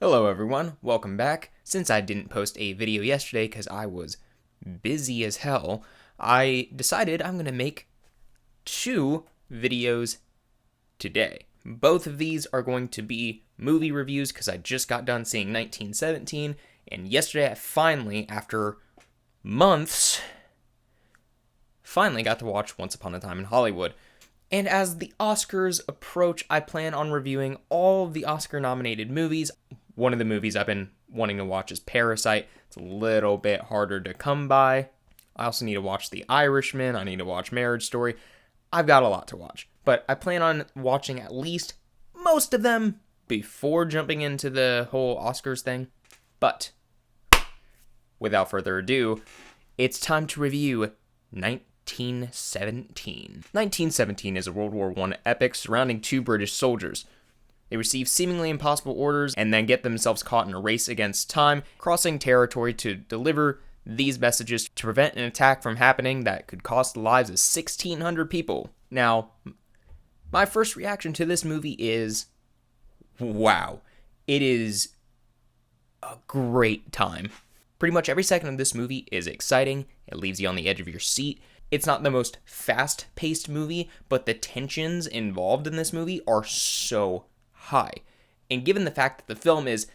Hello everyone, welcome back. Since I didn't post a video yesterday because I was busy as hell, I decided I'm going to make 2 videos today. Both of these are going to be movie reviews because I just got done seeing 1917, and yesterday I finally, after months, got to watch Once Upon a Time in Hollywood. And as the Oscars approach, I plan on reviewing all of the Oscar-nominated movies. One of the movies I've been wanting to watch is Parasite. It's a little bit harder to come by. I also need to watch The Irishman. I need to watch Marriage Story. I've got a lot to watch. But I plan on watching at least most of them before jumping into the whole Oscars thing. But without further ado, it's time to review 1917. 1917 is a World War I epic surrounding 2 British soldiers. They receive seemingly impossible orders and then get themselves caught in a race against time, crossing territory to deliver these messages to prevent an attack from happening that could cost the lives of 1,600 people. Now, my first reaction to this movie is, wow, it is a great time. Pretty much every second of this movie is exciting. It leaves you on the edge of your seat. It's not the most fast-paced movie, but the tensions involved in this movie are so high. And given the fact that the film is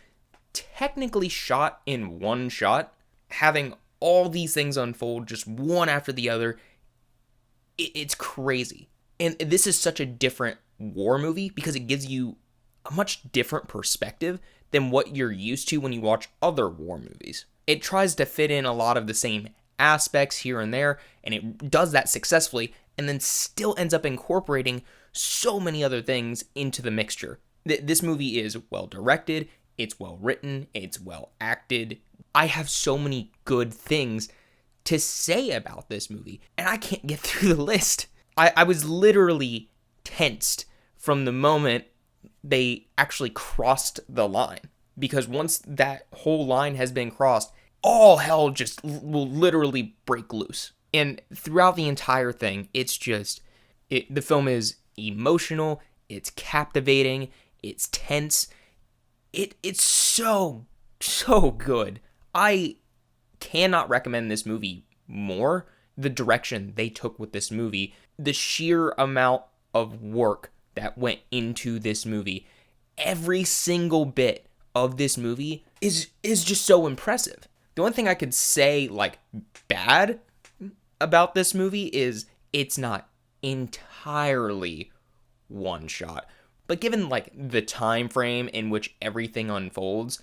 technically shot in one shot, having all these things unfold just one after the other, it's crazy. And this is such a different war movie because it gives you a much different perspective than what you're used to when you watch other war movies. It tries to fit in a lot of the same aspects here and there, and it does that successfully, and then still ends up incorporating so many other things into the mixture. This movie is well directed, it's well written, it's well acted. I have so many good things to say about this movie, and I can't get through the list. I was literally tensed from the moment they actually crossed the line, because once that whole line has been crossed, all hell just will literally break loose. And throughout the entire thing, it's just, the film is emotional, it's captivating, it's tense, it's so good. I cannot recommend this movie more. The direction they took with this movie, the sheer amount of work that went into this movie, every single bit of this movie is just so impressive. The only thing I could say, bad about this movie is it's not entirely one shot. But given, the time frame in which everything unfolds,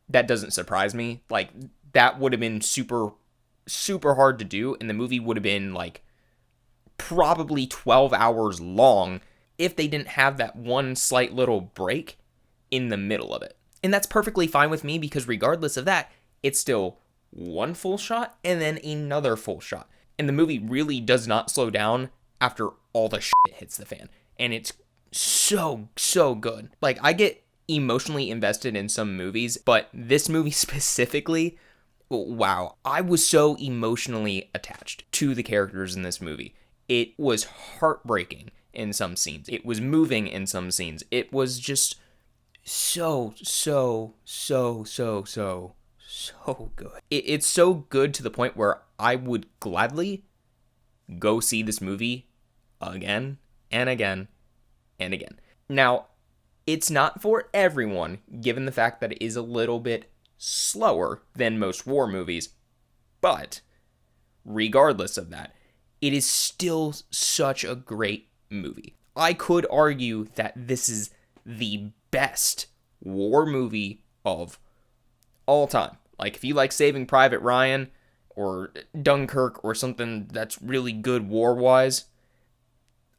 that doesn't surprise me. That would have been super, super hard to do, and the movie would have been, probably 12 hours long if they didn't have that one slight little break in the middle of it. And that's perfectly fine with me because regardless of that, it's still one full shot and then another full shot. And the movie really does not slow down after all the shit hits the fan. And it's so good. I get emotionally invested in some movies, but this movie specifically, wow, I was so emotionally attached to the characters in this movie. It was heartbreaking in some scenes. It was moving in some scenes. It was just so good. It's so good to the point where I would gladly go see this movie again and again and again. Now, it's not for everyone, given the fact that it is a little bit slower than most war movies, but regardless of that, it is still such a great movie. I could argue that this is the best war movie of all time. If you like Saving Private Ryan or Dunkirk or something that's really good war-wise,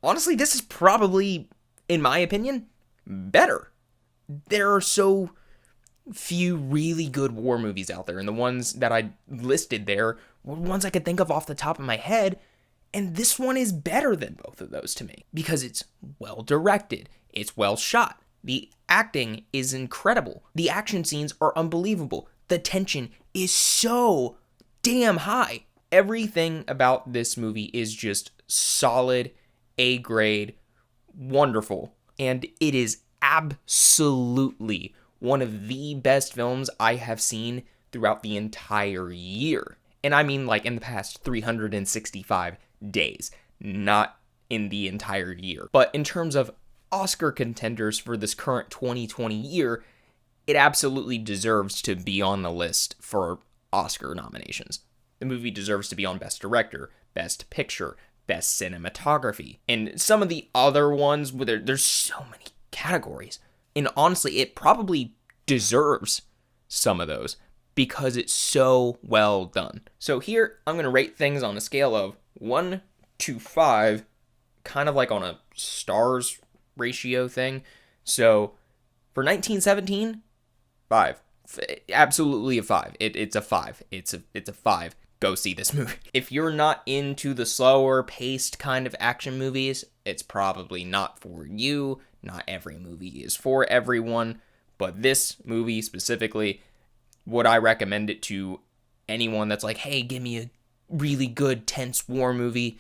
honestly, this is probably, in my opinion, better. There are so few really good war movies out there, and the ones that I listed there were ones I could think of off the top of my head, and this one is better than both of those to me because it's well directed, it's well shot, the acting is incredible, the action scenes are unbelievable, the tension is so damn high. Everything about this movie is just solid, A-grade, wonderful, and it is absolutely one of the best films I have seen throughout the entire year. And I mean like in the past 365 days, not in the entire year. But in terms of Oscar contenders for this current 2020 year, it absolutely deserves to be on the list for Oscar nominations. The movie deserves to be on Best Director, Best Picture, Best Cinematography, and some of the other ones where there's so many categories. And honestly, it probably deserves some of those because it's so well done. So here, I'm going to rate things on a scale of 1 to 5, kind of like on a stars ratio thing. So for 1917, 5. Absolutely a 5. It's a 5. It's a 5. Go see this movie. If you're not into the slower paced kind of action movies, it's probably not for you. Not every movie is for everyone, but this movie specifically, would I recommend it to anyone that's like, hey, give me a really good tense war movie?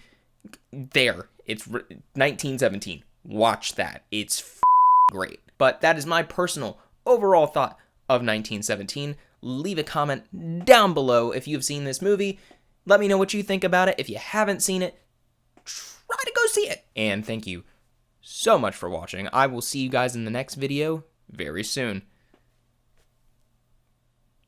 It's 1917. Watch that. It's great. But that is my personal overall thought of 1917. Leave a comment down below if you've seen this movie. Let me know what you think about it. If you haven't seen it, try to go see it. And thank you so much for watching. I will see you guys in the next video very soon.